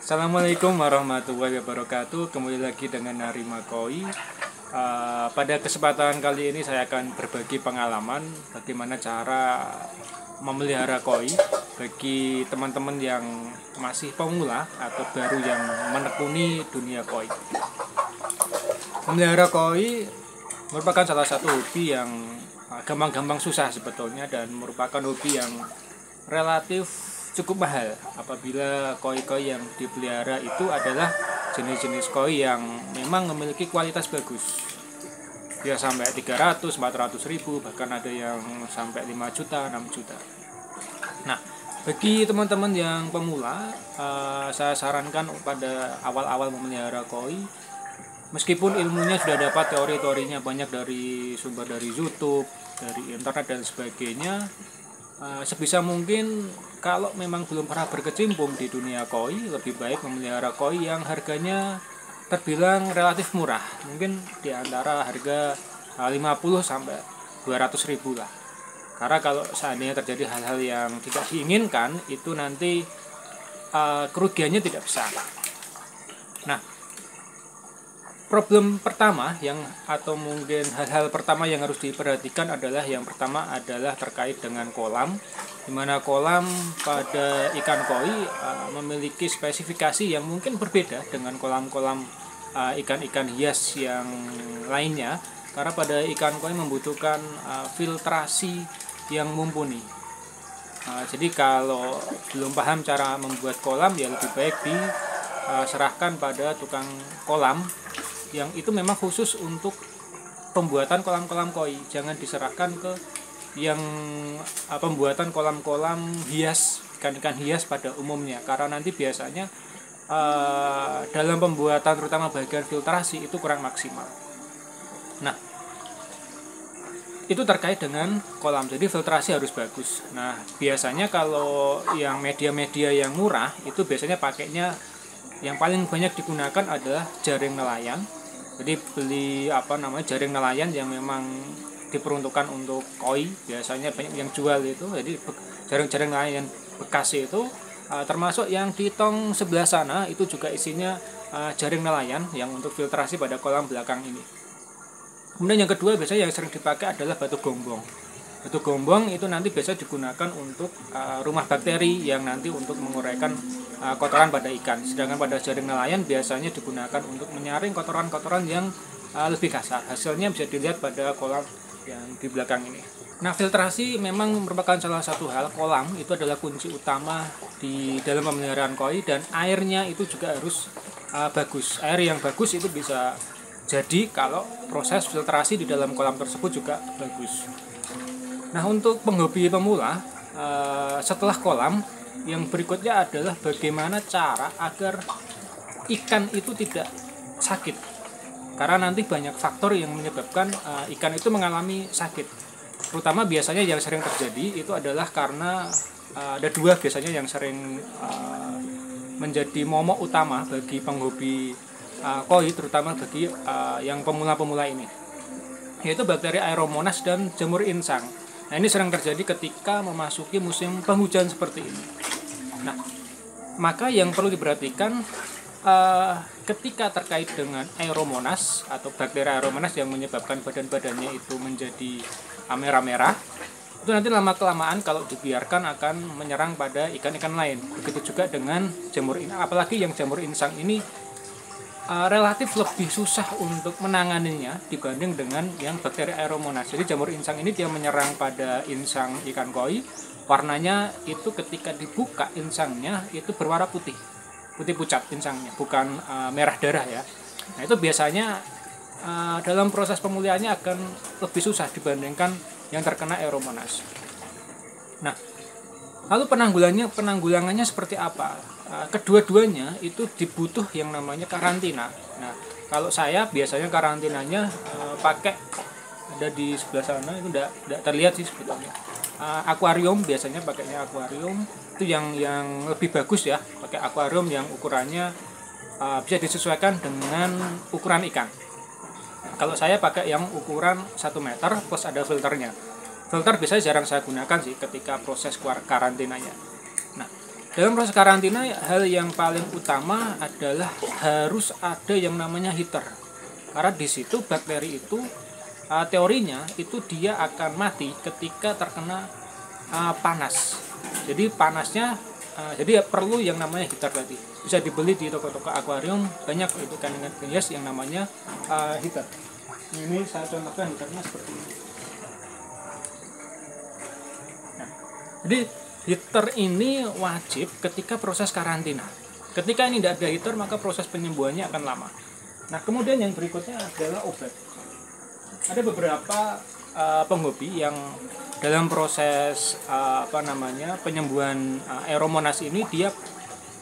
Assalamualaikum warahmatullahi wabarakatuh. Kembali lagi dengan Narima Koi. Pada kesempatan kali ini saya akan berbagi pengalaman bagaimana cara memelihara koi bagi teman-teman yang masih pemula atau baru yang menekuni dunia koi. Memelihara koi merupakan salah satu hobi yang gampang-gampang susah sebetulnya, dan merupakan hobi yang relatif cukup mahal apabila koi-koi yang dipelihara itu adalah jenis-jenis koi yang memang memiliki kualitas bagus. Ya sampai 300, 400 ribu, bahkan ada yang sampai 5 juta, 6 juta. Nah, bagi teman-teman yang pemula, saya sarankan pada awal-awal memelihara koi, meskipun ilmunya sudah dapat, teori-teorinya banyak dari sumber dari YouTube, dari internet dan sebagainya, sebisa mungkin kalau memang belum pernah berkecimpung di dunia koi, lebih baik memelihara koi yang harganya terbilang relatif murah, mungkin di antara harga 50 sampai 200 ribu lah. Karena kalau seandainya terjadi hal-hal yang tidak diinginkan, itu nanti kerugiannya tidak besar. Nah, problem pertama atau mungkin hal-hal pertama yang harus diperhatikan adalah, yang pertama adalah terkait dengan kolam, di mana kolam pada ikan koi memiliki spesifikasi yang mungkin berbeda dengan kolam-kolam ikan-ikan hias yang lainnya, karena pada ikan koi membutuhkan filtrasi yang mumpuni. Jadi kalau belum paham cara membuat kolam, ya lebih baik diserahkan pada tukang kolam yang itu memang khusus untuk pembuatan kolam-kolam koi. Jangan diserahkan ke yang pembuatan kolam-kolam hias, ikan-ikan hias pada umumnya, karena nanti biasanya dalam pembuatan terutama bagian filtrasi itu kurang maksimal. Nah, itu terkait dengan kolam, jadi filtrasi harus bagus. Nah, biasanya kalau yang media-media yang murah itu biasanya pakainya, yang paling banyak digunakan adalah jaring nelayan. Jadi beli jaring nelayan yang memang diperuntukkan untuk koi, biasanya banyak yang jual itu. Jadi jaring-jaring nelayan bekas itu, termasuk yang di tong sebelah sana itu juga isinya jaring nelayan yang untuk filtrasi pada kolam belakang ini. Kemudian yang kedua biasanya yang sering dipakai adalah batu gombong. Batu gombong itu nanti biasa digunakan untuk rumah bakteri yang nanti untuk menguraikan kotoran pada ikan. Sedangkan pada jaring nelayan biasanya digunakan untuk menyaring kotoran-kotoran yang lebih kasar. Hasilnya bisa dilihat pada kolam yang di belakang ini. Nah, filtrasi memang merupakan salah satu hal. Kolam itu adalah kunci utama di dalam pemeliharaan koi, dan airnya itu juga harus bagus. Air yang bagus itu bisa jadi kalau proses filtrasi di dalam kolam tersebut juga bagus. Nah, untuk penghobi pemula, setelah kolam, yang berikutnya adalah bagaimana cara agar ikan itu tidak sakit. Karena nanti banyak faktor yang menyebabkan ikan itu mengalami sakit. Terutama biasanya yang sering terjadi itu adalah karena ada dua biasanya yang sering menjadi momok utama bagi penghobi koi, terutama bagi yang pemula-pemula ini, yaitu bakteri Aeromonas dan jamur insang. Nah, ini sering terjadi ketika memasuki musim penghujan seperti ini. Nah, maka yang perlu diperhatikan ketika terkait dengan Aeromonas atau bakteri Aeromonas yang menyebabkan badan-badannya itu menjadi merah-merah, itu nanti lama-kelamaan kalau dibiarkan akan menyerang pada ikan-ikan lain. Begitu juga dengan jamur insang, apalagi yang jamur insang ini relatif lebih susah untuk menanganinya dibanding dengan yang bakteri Aeromonas. Jadi jamur insang ini dia menyerang pada insang ikan koi, warnanya itu ketika dibuka insangnya itu berwarna putih pucat insangnya, bukan merah darah ya. Nah, itu biasanya dalam proses pemulihannya akan lebih susah dibandingkan yang terkena Aeromonas. Nah, lalu penanggulangannya seperti apa? Kedua-duanya itu dibutuh yang namanya karantina. Nah, kalau saya biasanya karantinanya pakai, ada di sebelah sana, itu tidak terlihat sih sebetulnya. Akuarium, biasanya pakainya akuarium itu yang lebih bagus ya, pakai akuarium yang ukurannya bisa disesuaikan dengan ukuran ikan. Kalau saya pakai yang ukuran 1 meter plus ada filternya. Filter biasanya jarang saya gunakan sih ketika proses karantinanya. Nah, Dalam proses karantina, hal yang paling utama adalah harus ada yang namanya heater. Karena di situ bakteri itu teorinya itu dia akan mati ketika terkena panas. Jadi panasnya jadi perlu yang namanya heater tadi. Bisa dibeli di toko-toko akuarium, banyak itu kan dengan hias yang namanya heater. Ini saya contohkan heaternya seperti ini. Nah, jadi heater ini wajib ketika proses karantina. Ketika ini tidak ada heater, maka proses penyembuhannya akan lama. Nah, kemudian yang berikutnya adalah obat. Ada beberapa penghobi yang dalam proses penyembuhan Aeromonas ini dia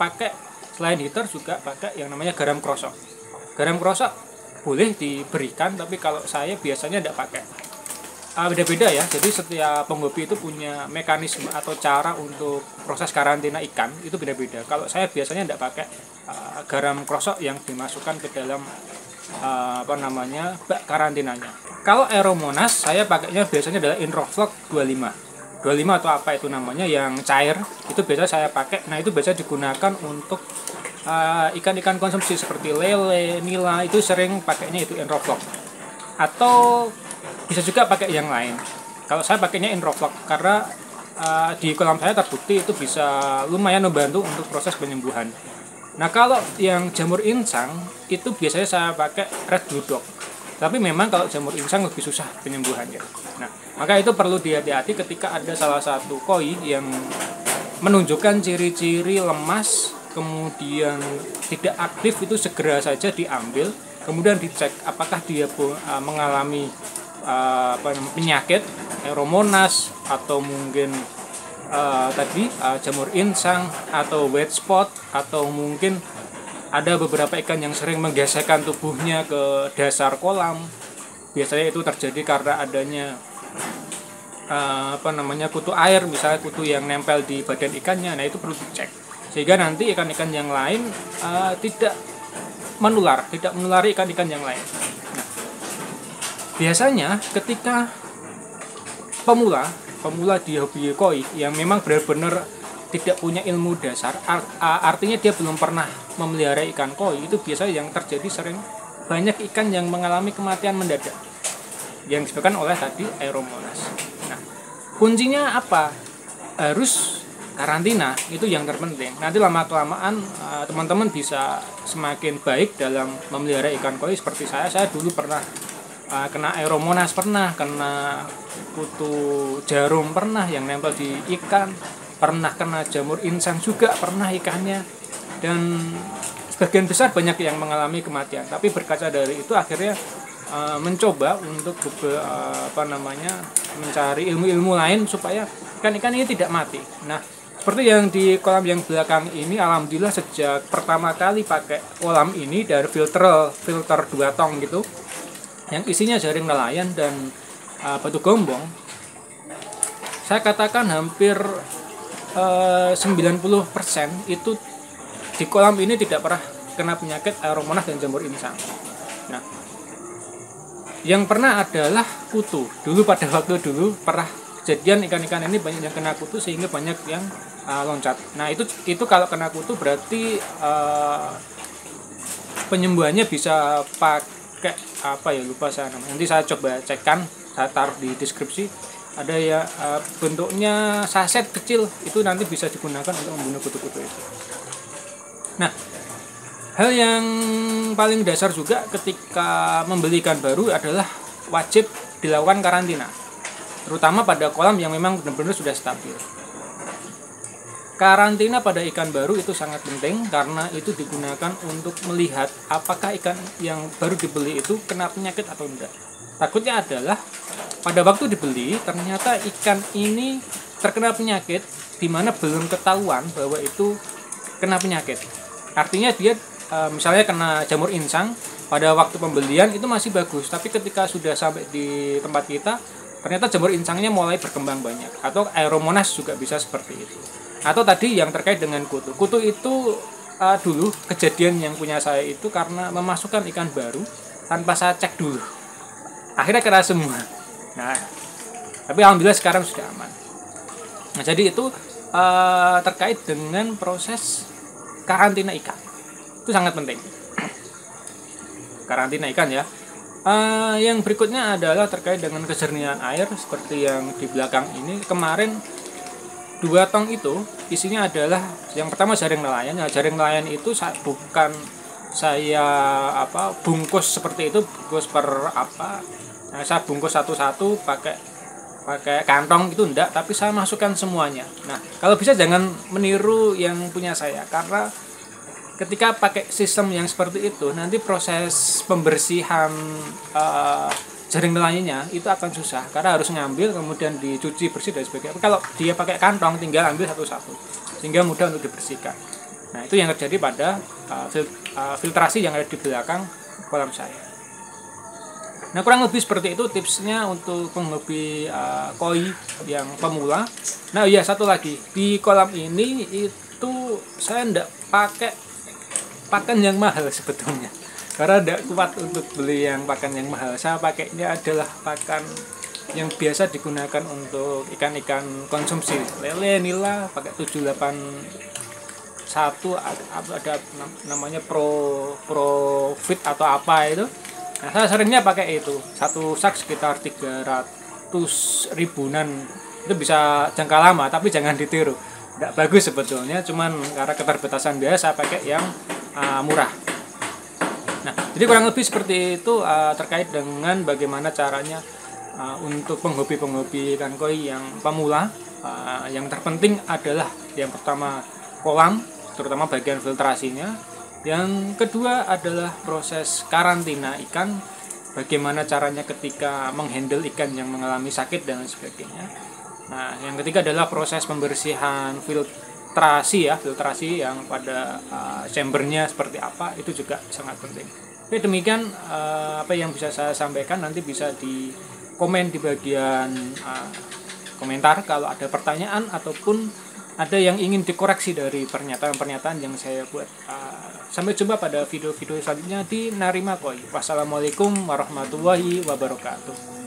pakai selain heater juga pakai yang namanya garam krosok. Garam krosok boleh diberikan, tapi kalau saya biasanya tidak pakai. Beda-beda ya, jadi setiap penghobi itu punya mekanisme atau cara untuk proses karantina ikan itu beda-beda. Kalau saya biasanya tidak pakai garam krosok yang dimasukkan ke dalam bak karantinanya. Kalau Aeromonas saya pakainya biasanya adalah Inrofloc 25 atau apa itu namanya yang cair, itu biasa saya pakai. Nah, itu biasa digunakan untuk ikan-ikan konsumsi seperti lele, nila, itu sering pakainya itu Inrofloc. Atau bisa juga pakai yang lain. Kalau saya pakainya Inrofloc karena di kolam saya terbukti itu bisa lumayan membantu untuk proses penyembuhan. Nah, kalau yang jamur insang itu biasanya saya pakai Red Blue Dog. Tapi memang kalau jamur insang lebih susah penyembuhannya. Nah, maka itu perlu dihati-hati ketika ada salah satu koi yang menunjukkan ciri-ciri lemas, kemudian tidak aktif, itu segera saja diambil, kemudian dicek apakah dia mengalami penyakit Aeromonas atau mungkin jamur insang atau white spot, atau mungkin ada beberapa ikan yang sering menggesekkan tubuhnya ke dasar kolam. Biasanya itu terjadi karena adanya kutu air, misalnya kutu yang nempel di badan ikannya. Nah, itu perlu dicek sehingga nanti ikan-ikan yang lain tidak menulari ikan-ikan yang lain. Nah, biasanya ketika pemula di hobi koi yang memang benar-benar tidak punya ilmu dasar, artinya dia belum pernah memelihara ikan koi, itu biasanya yang terjadi sering banyak ikan yang mengalami kematian mendadak yang disebabkan oleh tadi Aeromonas. Nah, kuncinya apa? Harus karantina, itu yang terpenting. Nanti lama-kelamaan teman-teman bisa semakin baik dalam memelihara ikan koi. Seperti saya dulu pernah kena Aeromonas, pernah kena kutu jarum, pernah yang nempel di ikan, pernah kena jamur insang juga pernah ikannya, dan sebagian besar banyak yang mengalami kematian. Tapi berkaca dari itu akhirnya mencoba untuk mencari ilmu-ilmu lain supaya ikan-ikan ini tidak mati. Nah, seperti yang di kolam yang belakang ini, alhamdulillah sejak pertama kali pakai kolam ini dari filter 2 tong gitu, yang isinya jaring nelayan dan batu gombong, saya katakan hampir 90% itu di kolam ini tidak pernah kena penyakit Aeromonas dan jamur insang. Nah, yang pernah adalah kutu. Dulu pada waktu dulu pernah kejadian ikan-ikan ini banyak yang kena kutu sehingga banyak yang loncat. Nah, itu kalau kena kutu berarti penyembuhannya bisa pakai lupa saya namanya. Nanti saya coba cekkan, saya taruh di deskripsi. Ada ya bentuknya saset kecil, itu nanti bisa digunakan untuk membunuh kutu-kutu itu. Nah, hal yang paling dasar juga ketika membeli ikan baru adalah wajib dilakukan karantina, terutama pada kolam yang memang benar-benar sudah stabil. Karantina pada ikan baru itu sangat penting karena itu digunakan untuk melihat apakah ikan yang baru dibeli itu kena penyakit atau tidak. Takutnya adalah pada waktu dibeli ternyata ikan ini terkena penyakit di mana belum ketahuan bahwa itu kena penyakit. Artinya dia misalnya kena jamur insang pada waktu pembelian itu masih bagus, tapi ketika sudah sampai di tempat kita ternyata jamur insangnya mulai berkembang banyak. Atau Aeromonas juga bisa seperti itu. Atau tadi yang terkait dengan kutu. Kutu itu dulu kejadian yang punya saya itu karena memasukkan ikan baru tanpa saya cek dulu. Akhirnya kena semua. Nah, tapi alhamdulillah sekarang sudah aman. Nah, jadi itu terkait dengan proses karantina ikan. Itu sangat penting. Karantina ikan ya. Yang berikutnya adalah terkait dengan kejernihan air seperti yang di belakang ini. Kemarin 2 tong itu isinya adalah yang pertama jaring nelayan. Nah, jaring nelayan itu bukan saya bungkus seperti itu, bungkus per apa. Nah, saya bungkus satu-satu pakai kantong itu enggak, tapi saya masukkan semuanya. Nah, kalau bisa jangan meniru yang punya saya, karena ketika pakai sistem yang seperti itu nanti proses pembersihan jaring nelayannya itu akan susah karena harus ngambil kemudian dicuci bersih dan sebagainya. Kalau dia pakai kantong tinggal ambil satu-satu sehingga mudah untuk dibersihkan. Nah, itu yang terjadi pada filtrasi yang ada di belakang kolam saya. Nah, kurang lebih seperti itu tipsnya untuk penghobi koi yang pemula. Nah, iya, satu lagi, di kolam ini itu saya tidak pakai pakan yang mahal sebetulnya, karena tidak kuat untuk beli yang pakan yang mahal. Saya pakainya adalah pakan yang biasa digunakan untuk ikan-ikan konsumsi, lele, nila, pakai 781, ada namanya Profit atau apa itu. Nah, saya seringnya pakai itu. Satu sak sekitar 300 ribuan. Itu bisa jangka lama, tapi jangan ditiru. Tidak bagus sebetulnya, cuman karena keterbatasan biaya saya pakai yang murah. Nah, jadi kurang lebih seperti itu terkait dengan bagaimana caranya untuk penghobi ikan koi yang pemula. Yang terpenting adalah yang pertama kolam, terutama bagian filtrasinya. Yang kedua adalah proses karantina ikan, bagaimana caranya ketika menghandle ikan yang mengalami sakit dan sebagainya. Nah, yang ketiga adalah proses pembersihan filtrasi yang pada chambernya seperti apa, itu juga sangat penting. Oke, demikian apa yang bisa saya sampaikan. Nanti bisa di komen di bagian komentar kalau ada pertanyaan ataupun ada yang ingin dikoreksi dari pernyataan-pernyataan yang saya buat. Sampai jumpa pada video-video selanjutnya di Narima Koi. Wassalamualaikum warahmatullahi wabarakatuh.